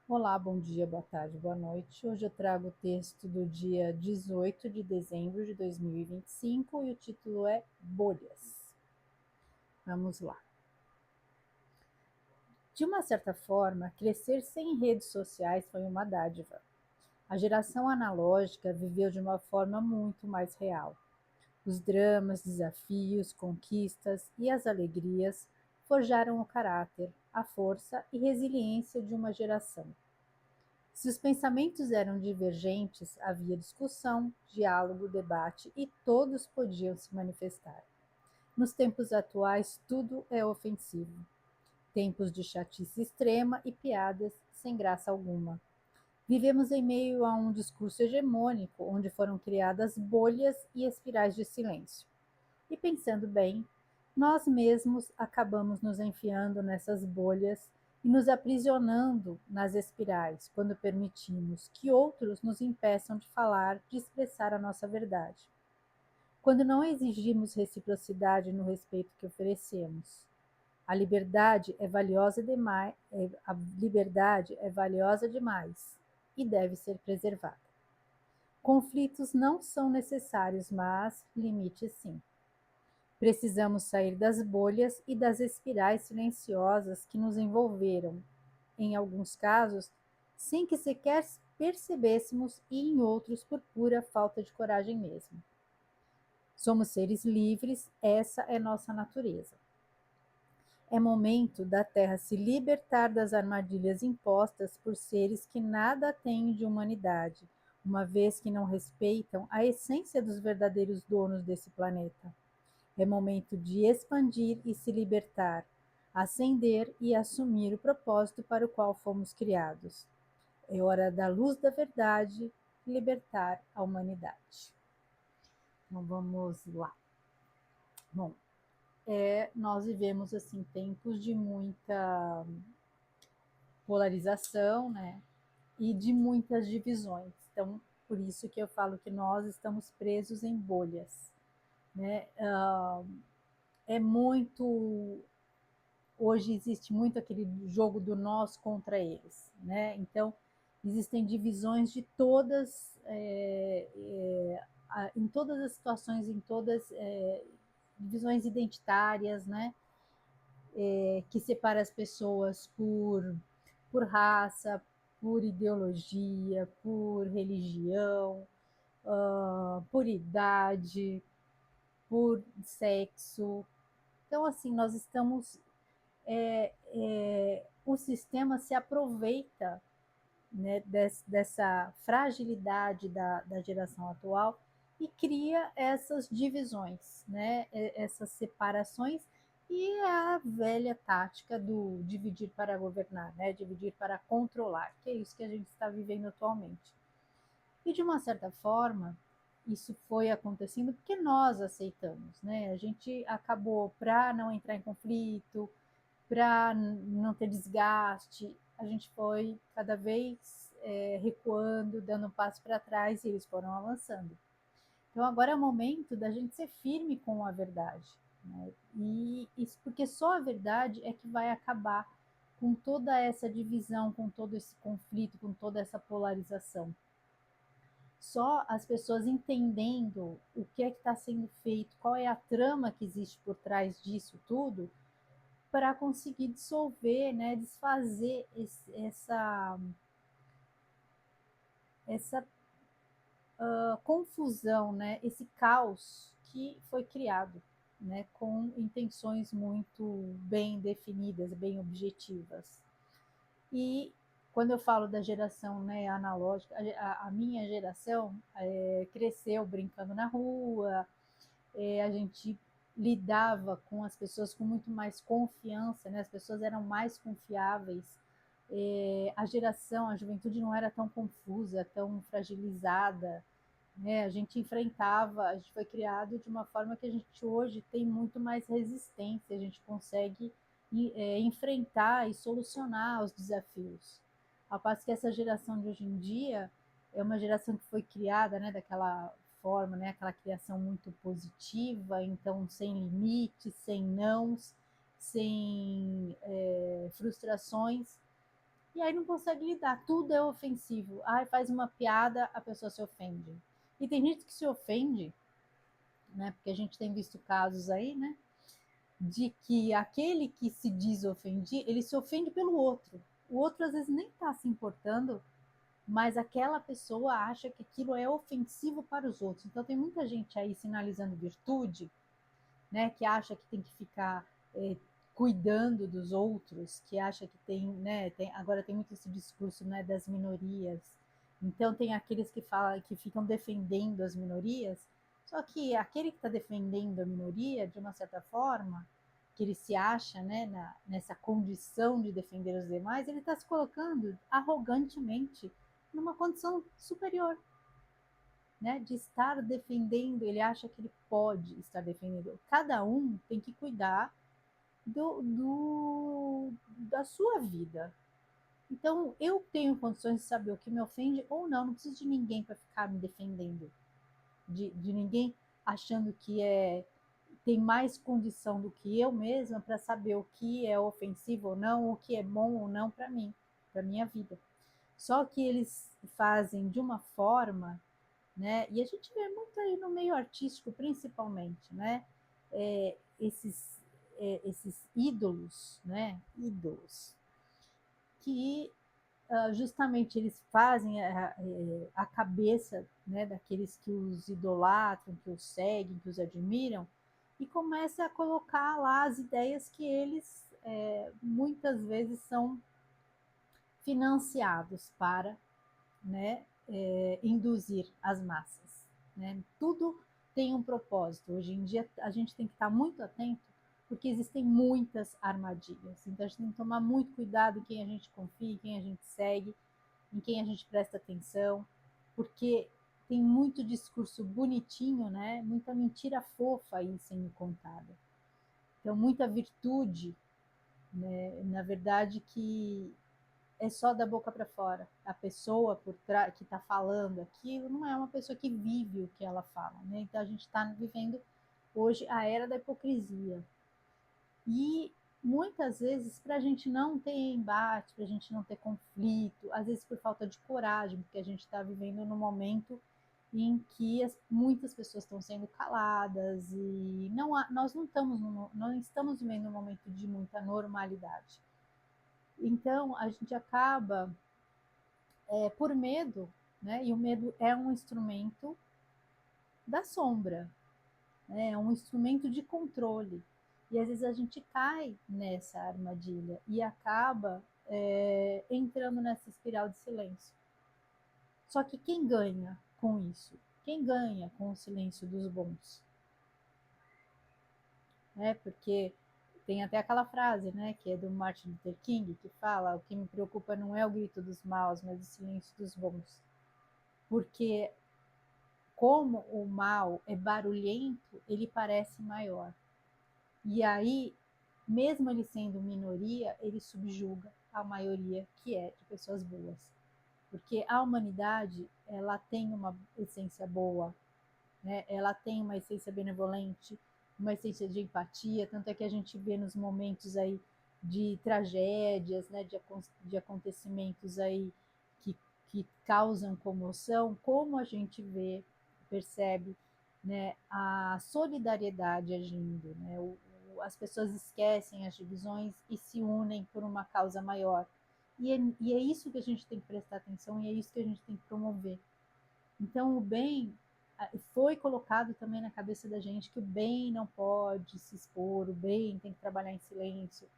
Olá, bom dia, boa tarde, boa noite. Hoje eu trago o texto do dia 18 de dezembro de 2025 e o título é Bolhas. Vamos lá. De uma certa forma, crescer sem redes sociais foi uma dádiva. A geração analógica viveu de uma forma muito mais real. Os dramas, desafios, conquistas e as alegrias forjaram o caráter, a força e resiliência de uma geração. Se os pensamentos eram divergentes, havia discussão, diálogo, debate e todos podiam se manifestar. Nos tempos atuais, tudo é ofensivo. Tempos de chatice extrema e piadas sem graça alguma. Vivemos em meio a um discurso hegemônico, onde foram criadas bolhas e espirais de silêncio. E pensando bem, nós mesmos acabamos nos enfiando nessas bolhas e nos aprisionando nas espirais quando permitimos que outros nos impeçam de falar, de expressar a nossa verdade. Quando não exigimos reciprocidade no respeito que oferecemos. A liberdade é valiosa demais, a liberdade é valiosa demais e deve ser preservada. Conflitos não são necessários, mas limites sim. Precisamos sair das bolhas e das espirais silenciosas que nos envolveram, em alguns casos, sem que sequer percebêssemos, e em outros por pura falta de coragem mesmo. Somos seres livres, essa é nossa natureza. É momento da Terra se libertar das armadilhas impostas por seres que nada têm de humanidade, uma vez que não respeitam a essência dos verdadeiros donos desse planeta. É momento de expandir e se libertar, acender e assumir o propósito para o qual fomos criados. É hora da luz da verdade libertar a humanidade. Então vamos lá. Bom, nós vivemos assim tempos de muita polarização, né? E de muitas divisões. Então, por isso que eu falo que nós estamos presos em bolhas, né? É muito hoje existe muito aquele jogo do nós contra eles, né? Então existem divisões de todas, em todas as situações, em todas divisões identitárias, né? Que separa as pessoas por raça, por ideologia, por religião, por idade, por sexo. Então, assim, nós estamos o sistema se aproveita, né, dessa fragilidade da geração atual e cria essas divisões, né, essas separações e a velha tática do dividir para governar, né, dividir para controlar, que é isso que a gente está vivendo atualmente. E de uma certa forma, isso foi acontecendo porque nós aceitamos, né? A gente acabou para não entrar em conflito, para não ter desgaste, a gente foi cada vez recuando, dando um passo para trás e eles foram avançando. Então agora é o momento da gente ser firme com a verdade, né? E isso porque só a verdade é que vai acabar com toda essa divisão, com todo esse conflito, com toda essa polarização. Só as pessoas entendendo o que é que está sendo feito, qual é a trama que existe por trás disso tudo, para conseguir dissolver, né, desfazer essa confusão, né, esse caos que foi criado, né, com intenções muito bem definidas, bem objetivas. E quando eu falo da geração, né, analógica, a minha geração cresceu brincando na rua, a gente lidava com as pessoas com muito mais confiança, né? As pessoas eram mais confiáveis, a geração, a juventude não era tão confusa, tão fragilizada, né? A gente enfrentava, a gente foi criado de uma forma que a gente hoje tem muito mais resistência, a gente consegue enfrentar e solucionar os desafios. Ao passo que essa geração de hoje em dia é uma geração que foi criada, né, daquela forma, né, aquela criação muito positiva, então sem limites, sem nãos, sem frustrações, e aí não consegue lidar, tudo é ofensivo. Ai, faz uma piada, a pessoa se ofende. E tem gente que se ofende, né? Porque a gente tem visto casos aí, né? De que aquele que se diz ofendido, ele se ofende pelo outro. O outro às vezes nem está se importando, mas aquela pessoa acha que aquilo é ofensivo para os outros. Então tem muita gente aí sinalizando virtude, né? Que acha que tem que ficar cuidando dos outros, que acha que tem, né? Agora tem muito esse discurso, né? Das minorias. Então tem aqueles que falam, que ficam defendendo as minorias. Só que aquele que está defendendo a minoria, de uma certa forma, que ele se acha, né, nessa condição de defender os demais, ele está se colocando arrogantemente numa condição superior, né, de estar defendendo, ele acha que ele pode estar defendendo. Cada um tem que cuidar da sua vida. Então, eu tenho condições de saber o que me ofende ou não, não preciso de ninguém para ficar me defendendo, de ninguém achando que tem mais condição do que eu mesma para saber o que é ofensivo ou não, o que é bom ou não para mim, para minha vida. Só que eles fazem de uma forma, né? E a gente vê muito aí no meio artístico, principalmente, né? Esses ídolos, né? Ídolos que justamente eles fazem a cabeça, né, daqueles que os idolatram, que os seguem, que os admiram, e começa a colocar lá as ideias que eles muitas vezes são financiados para, né, induzir as massas. Né? Tudo tem um propósito. Hoje em dia a gente tem que estar muito atento porque existem muitas armadilhas. Então a gente tem que tomar muito cuidado em quem a gente confia, em quem a gente segue, em quem a gente presta atenção, porque tem muito discurso bonitinho, né? Muita mentira fofa aí sendo contada. Então muita virtude, né? Na verdade que é só da boca para fora. A pessoa que está falando aquilo não é uma pessoa que vive o que ela fala, né? Então a gente está vivendo hoje a era da hipocrisia. E muitas vezes, para a gente não ter embate, para a gente não ter conflito, às vezes por falta de coragem, porque a gente está vivendo num momento em que muitas pessoas estão sendo caladas e nós não estamos vivendo um momento de muita normalidade. Então a gente acaba por medo, né? E o medo é um instrumento da sombra, né? É um instrumento de controle. E às vezes a gente cai nessa armadilha e acaba entrando nessa espiral de silêncio. Só que quem ganha com isso? Quem ganha com o silêncio dos bons? Porque tem até aquela frase, né, que é do Martin Luther King, que fala: o que me preocupa não é o grito dos maus, mas o silêncio dos bons. Porque como o mal é barulhento, ele parece maior. E aí, mesmo ele sendo minoria, ele subjuga a maioria que é de pessoas boas. Porque a humanidade, ela tem uma essência boa, né? Ela tem uma essência benevolente, uma essência de empatia, tanto é que a gente vê nos momentos aí de tragédias, né, de acontecimentos aí que, que causam comoção, como a gente vê, percebe, né, a solidariedade agindo, né? As pessoas esquecem as divisões e se unem por uma causa maior. E é isso que a gente tem que prestar atenção e é isso que a gente tem que promover. Então, o bem foi colocado também na cabeça da gente que o bem não pode se expor, o bem tem que trabalhar em silêncio.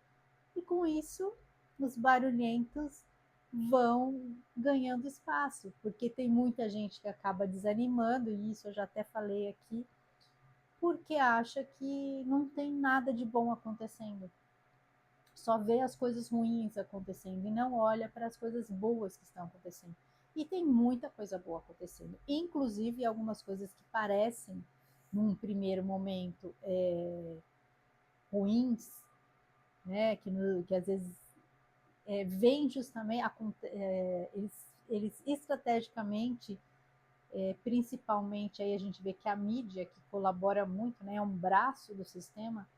E com isso, os barulhentos vão ganhando espaço, porque tem muita gente que acaba desanimando, e isso eu já até falei aqui, porque acha que não tem nada de bom acontecendo. Só vê as coisas ruins acontecendo e não olha para as coisas boas que estão acontecendo. E tem muita coisa boa acontecendo, inclusive algumas coisas que parecem, num primeiro momento, ruins, né? Que às vezes vem justamente, eles estrategicamente, principalmente aí a gente vê que a mídia, que colabora muito, né? É um braço do sistema,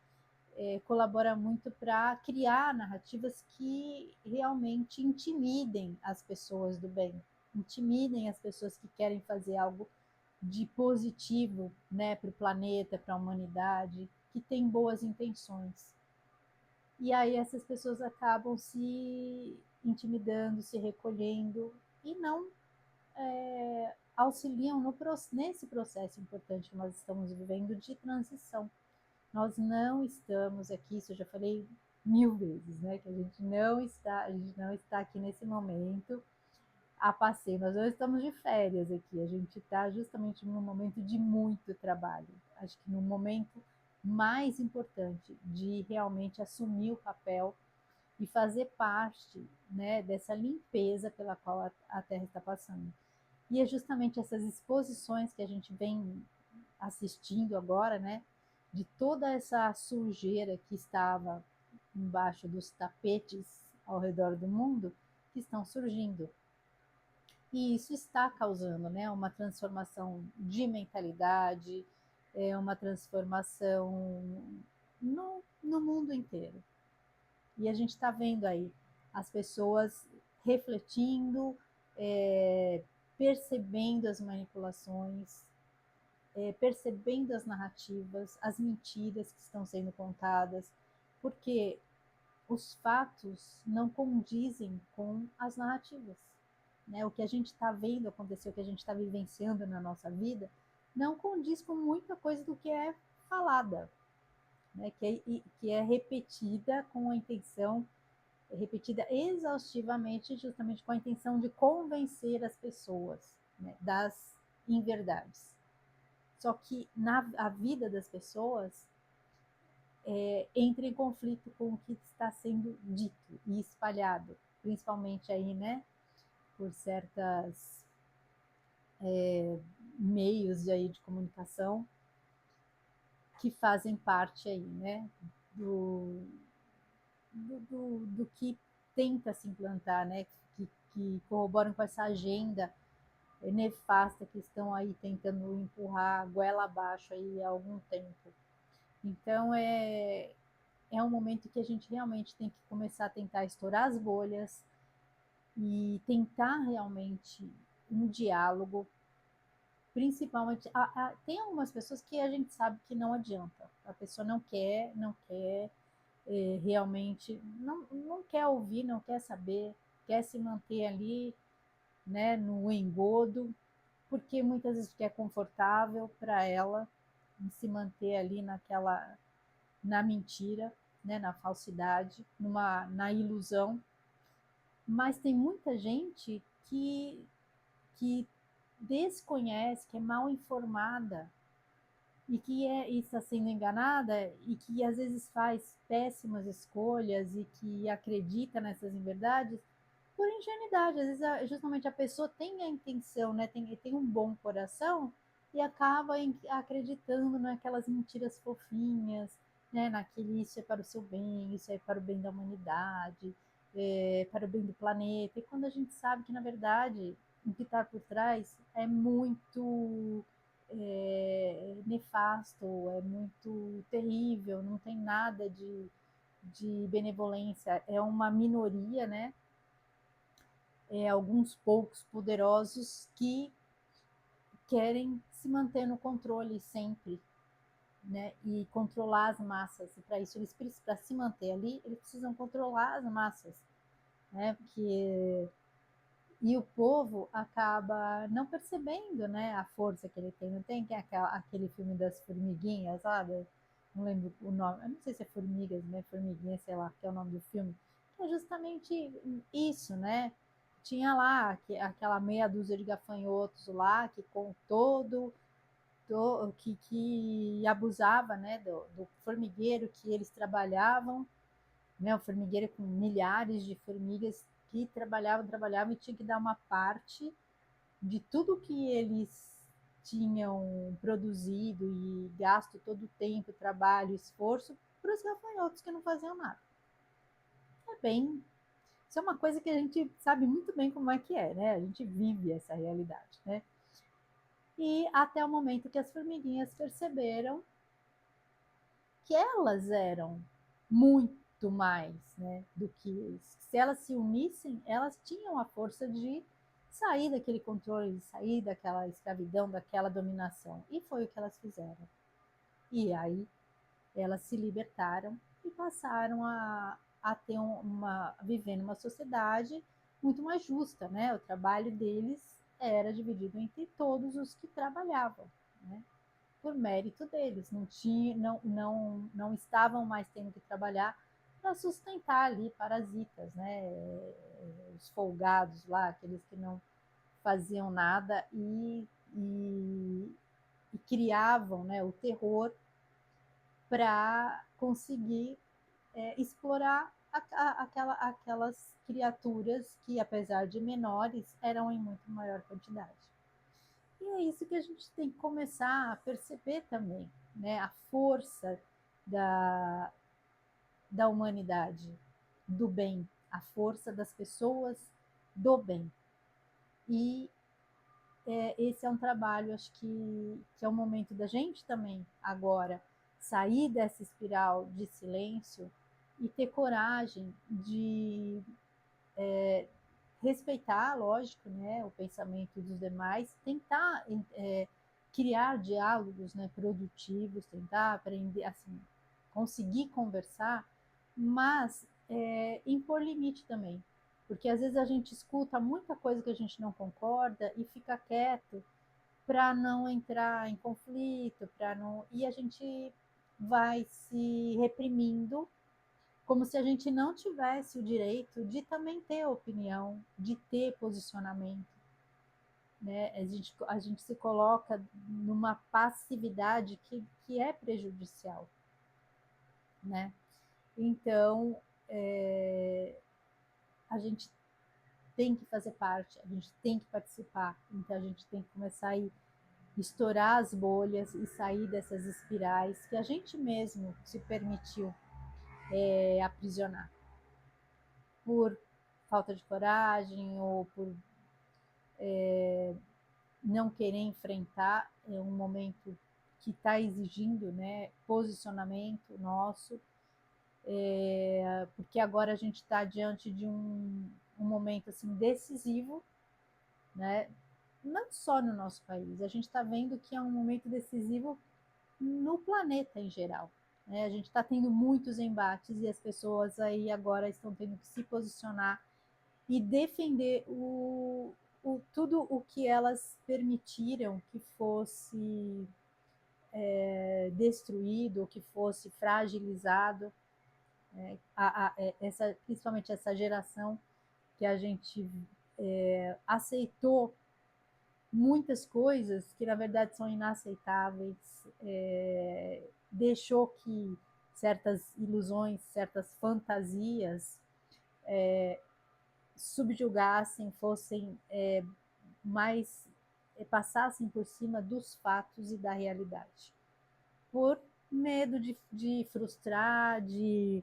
colabora muito para criar narrativas que realmente intimidem as pessoas do bem, intimidem as pessoas que querem fazer algo de positivo, né, para o planeta, para a humanidade, que tem boas intenções. E aí essas pessoas acabam se intimidando, se recolhendo e não auxiliam nesse processo importante que nós estamos vivendo de transição. Nós não estamos aqui, isso eu já falei 1000 vezes, né? Que a gente não está aqui nesse momento a passeio, nós não estamos de férias aqui, a gente está justamente num momento de muito trabalho. Acho que no momento mais importante de realmente assumir o papel e fazer parte, né, dessa limpeza pela qual a Terra está passando. E é justamente essas exposições que a gente vem assistindo agora, né, de toda essa sujeira que estava embaixo dos tapetes ao redor do mundo, que estão surgindo. E isso está causando, né, uma transformação de mentalidade, uma transformação no mundo inteiro. E a gente está vendo aí as pessoas refletindo, é, percebendo as manipulações, percebendo as narrativas, as mentiras que estão sendo contadas, porque os fatos não condizem com as narrativas. Né? O que a gente está vendo acontecer, o que a gente está vivenciando na nossa vida, não condiz com muita coisa do que é falada, né? Que é repetida com a intenção, repetida exaustivamente, justamente com a intenção de convencer as pessoas, né, das inverdades. Só que a vida das pessoas entra em conflito com o que está sendo dito e espalhado, principalmente aí, né, por certas meios aí de comunicação que fazem parte aí, né, do que tenta se implantar, né, que corroboram com essa agenda nefasta que estão aí tentando empurrar a goela abaixo aí há algum tempo. Então é um momento que a gente realmente tem que começar a tentar estourar as bolhas e tentar realmente um diálogo, principalmente tem algumas pessoas que a gente sabe que não adianta, a pessoa não quer realmente, não quer ouvir, não quer saber, quer se manter ali, né, no engodo, porque muitas vezes é confortável para ela se manter ali na mentira, né, na falsidade, na ilusão. Mas tem muita gente que desconhece, que é mal informada e está sendo enganada e que às vezes faz péssimas escolhas e que acredita nessas inverdades por ingenuidade. Às vezes justamente a pessoa tem a intenção, né, tem um bom coração e acaba acreditando naquelas mentiras fofinhas, né, naquele isso é para o seu bem, isso é para o bem da humanidade, para o bem do planeta. E quando a gente sabe que, na verdade, o que está por trás é muito nefasto, é muito terrível, não tem nada de benevolência, é uma minoria, né? Alguns poucos poderosos que querem se manter no controle sempre, né? E controlar as massas. E para isso, para se manter ali, eles precisam controlar as massas, né? Porque e o povo acaba não percebendo, né, a força que ele tem. Não tem que aquele filme das formiguinhas, sabe? Não lembro o nome, eu não sei se é Formigas, né? Formiguinha, sei lá, que é o nome do filme. Que é justamente isso, né? Tinha lá aquela meia dúzia de gafanhotos lá que com que abusava, né, do formigueiro que eles trabalhavam, né, o formigueiro com milhares de formigas que trabalhavam e tinha que dar uma parte de tudo que eles tinham produzido e gasto todo o tempo, trabalho, esforço para os gafanhotos que não faziam nada. É bem, isso é uma coisa que a gente sabe muito bem como é que é, né? A gente vive essa realidade, né? E até o momento que as formiguinhas perceberam que elas eram muito mais, né, do que eles. Se elas se unissem, elas tinham a força de sair daquele controle, de sair daquela escravidão, daquela dominação. E foi o que elas fizeram. E aí elas se libertaram e passaram a ter viver numa sociedade muito mais justa, né? O trabalho deles era dividido entre todos os que trabalhavam, né? Por mérito deles, não estavam mais tendo que trabalhar para sustentar ali parasitas, né? Os folgados lá, aqueles que não faziam nada e criavam, né, o terror para conseguir explorar aquelas criaturas que, apesar de menores, eram em muito maior quantidade. E é isso que a gente tem que começar a perceber também, né? A força da, da humanidade, do bem, a força das pessoas do bem. E esse é um trabalho, acho que é o momento da gente também, agora, sair dessa espiral de silêncio e ter coragem de respeitar, lógico, né, o pensamento dos demais, tentar criar diálogos, né, produtivos, tentar aprender, assim, conseguir conversar, mas impor limite também, porque às vezes a gente escuta muita coisa que a gente não concorda e fica quieto para não entrar em conflito, para não e a gente vai se reprimindo como se a gente não tivesse o direito de também ter opinião, de ter posicionamento. Né? A gente se coloca numa passividade que é prejudicial. Né? Então, a gente tem que fazer parte, a gente tem que participar, então a gente tem que começar a estourar as bolhas e sair dessas espirais que a gente mesmo se permitiu aprisionar por falta de coragem ou por não querer enfrentar um momento que está exigindo, né, posicionamento nosso, porque agora a gente está diante de um momento assim decisivo, né, não só no nosso país, a gente está vendo que é um momento decisivo no planeta em geral. Né? A gente está tendo muitos embates e as pessoas aí agora estão tendo que se posicionar e defender tudo o que elas permitiram que fosse destruído, que fosse fragilizado, principalmente essa geração que a gente aceitou muitas coisas que na verdade são inaceitáveis, deixou que certas ilusões, certas fantasias subjugassem, fossem mais passassem por cima dos fatos e da realidade, por medo de frustrar, de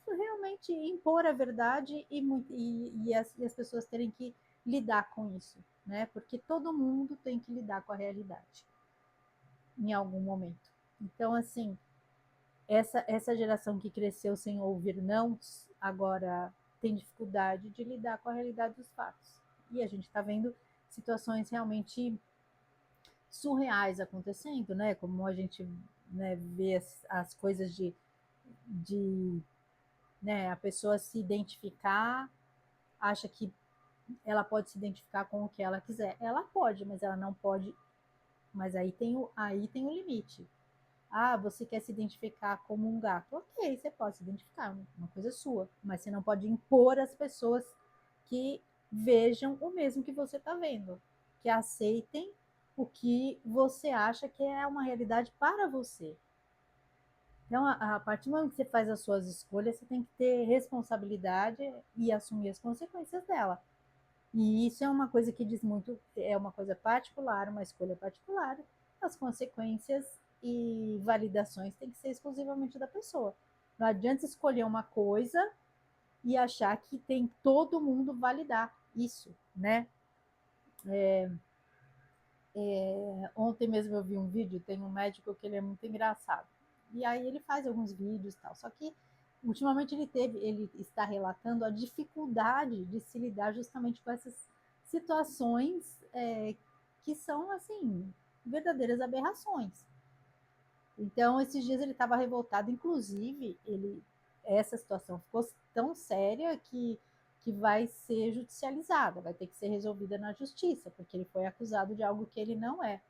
realmente impor a verdade e as pessoas terem que lidar com isso, né? Porque todo mundo tem que lidar com a realidade em algum momento. Então, assim, essa geração que cresceu sem ouvir não, agora tem dificuldade de lidar com a realidade dos fatos. E a gente está vendo situações realmente surreais acontecendo, né? Como a gente, né, vê as coisas de né, a pessoa se identificar, acha que ela pode se identificar com o que ela quiser. Ela pode, mas ela não pode. Mas aí tem o limite. Ah, você quer se identificar como um gato? Ok, você pode se identificar, uma coisa sua. Mas você não pode impor às pessoas que vejam o mesmo que você está vendo, que aceitem o que você acha que é uma realidade para você. Então, a partir do momento que você faz as suas escolhas, você tem que ter responsabilidade e assumir as consequências dela. E isso é uma coisa que diz muito, é uma coisa particular, uma escolha particular. As consequências e validações têm que ser exclusivamente da pessoa. Não adianta escolher uma coisa e achar que tem todo mundo validar isso, né? Ontem mesmo eu vi um vídeo, tem um médico que ele é muito engraçado. E aí ele faz alguns vídeos e tal. Só que ultimamente ele está relatando a dificuldade de se lidar justamente com essas situações que são assim verdadeiras aberrações. Então esses dias ele estava revoltado, inclusive essa situação ficou tão séria que vai ser judicializada, vai ter que ser resolvida na justiça, porque ele foi acusado de algo que ele não é,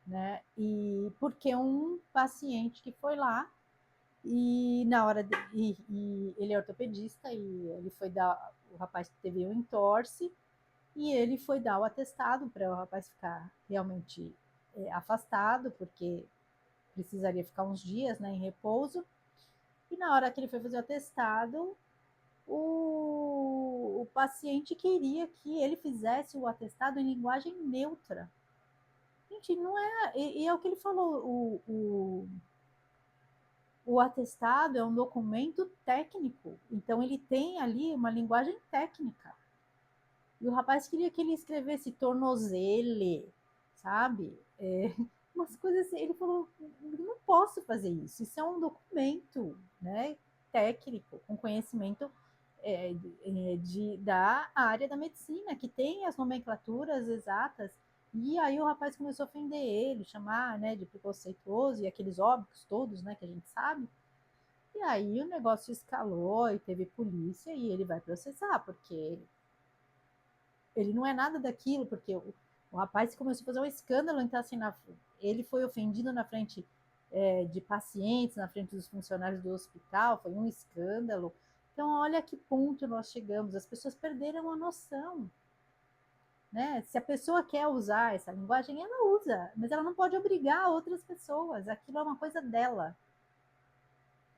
né? E porque um paciente que foi lá e na hora e ele é ortopedista e ele foi dar, o rapaz teve um entorse e ele foi dar o atestado para o rapaz ficar realmente afastado, porque precisaria ficar uns dias, né, em repouso. E na hora que ele foi fazer o atestado, o paciente queria que ele fizesse o atestado em linguagem neutra. Gente, não é. E é o que ele falou: o atestado é um documento técnico, então ele tem ali uma linguagem técnica. E o rapaz queria que ele escrevesse tornozele, sabe? Umas coisas assim. Ele falou: não posso fazer isso, isso é um documento, né, técnico, com conhecimento da área da medicina, que tem as nomenclaturas exatas. E aí o rapaz começou a ofender ele, chamar, né, de preconceituoso e aqueles óbvios todos, né, que a gente sabe. E aí o negócio escalou e teve polícia e ele vai processar, porque ele não é nada daquilo, porque o rapaz começou a fazer um escândalo, então assim, ele foi ofendido na frente de pacientes, na frente dos funcionários do hospital, foi um escândalo. Então, olha a que ponto nós chegamos, as pessoas perderam a noção, né? Se a pessoa quer usar essa linguagem, ela usa, mas ela não pode obrigar outras pessoas, aquilo é uma coisa dela.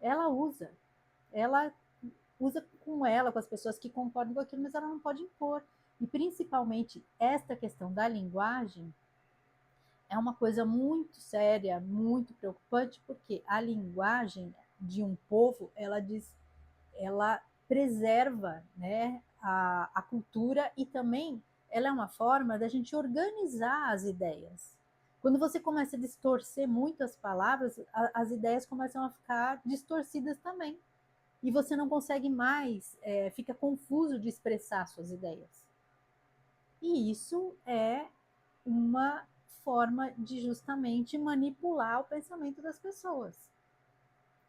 Ela ela usa com ela, com as pessoas que concordam com aquilo, mas ela não pode impor. E principalmente esta questão da linguagem é uma coisa muito séria, muito preocupante, porque a linguagem de um povo, ela preserva, né, a cultura e também ela é uma forma da gente organizar as ideias. Quando você começa a distorcer muito as palavras, as ideias começam a ficar distorcidas também. E você não consegue mais, fica confuso de expressar suas ideias. E isso é uma forma de justamente manipular o pensamento das pessoas.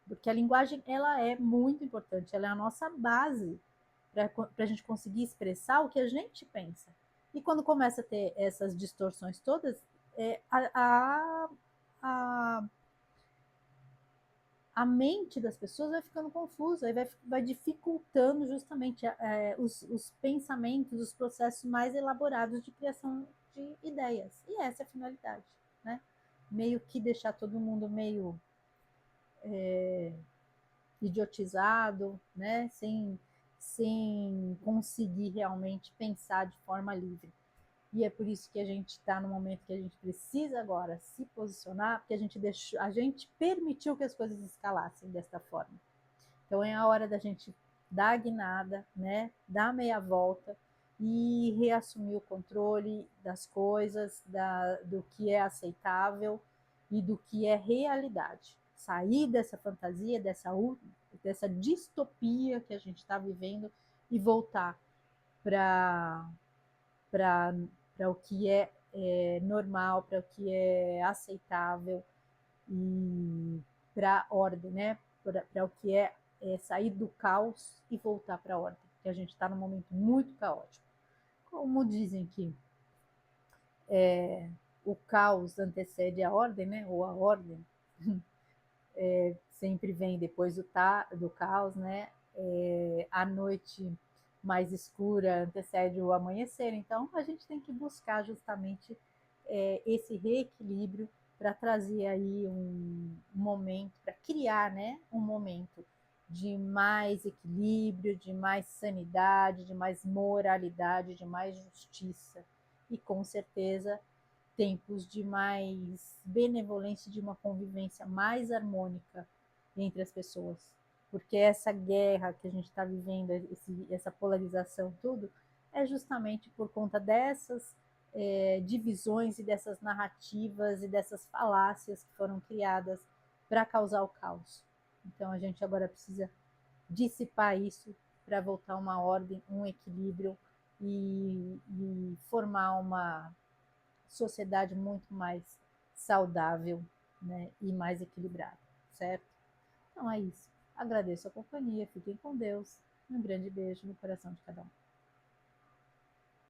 Porque a linguagem ela é muito importante, ela é a nossa base para a gente conseguir expressar o que a gente pensa. E quando começa a ter essas distorções todas, a, a mente das pessoas vai ficando confusa, aí vai dificultando justamente os pensamentos, os processos mais elaborados de criação de ideias. E essa é a finalidade, né? Meio que deixar todo mundo meio idiotizado, né? Sem conseguir realmente pensar de forma livre. E é por isso que a gente está no momento que a gente precisa agora se posicionar, porque a gente permitiu que as coisas escalassem desta forma. Então é a hora da gente dar a guinada, né? Dar a meia volta e reassumir o controle das coisas, do que é aceitável e do que é realidade. Sair dessa fantasia, dessa distopia que a gente está vivendo e voltar para o que normal, para o que é aceitável e para a ordem, né? Para o que sair do caos e voltar para a ordem, que a gente está num momento muito caótico. Como dizem que o caos antecede a ordem, né? Ou a ordem sempre vem depois do caos, né? A noite mais escura antecede o amanhecer. Então, a gente tem que buscar justamente esse reequilíbrio para trazer aí um momento, para criar, né, um momento de mais equilíbrio, de mais sanidade, de mais moralidade, de mais justiça e com certeza tempos de mais benevolência, de uma convivência mais harmônica entre as pessoas. Porque essa guerra que a gente está vivendo, essa polarização, tudo, é justamente por conta divisões e dessas narrativas e dessas falácias que foram criadas para causar o caos. Então a gente agora precisa dissipar isso para voltar uma ordem, um equilíbrio e formar uma sociedade muito mais saudável, né, e mais equilibrada, certo? Então é isso. Agradeço a companhia, fiquem com Deus. Um grande beijo no coração de cada um.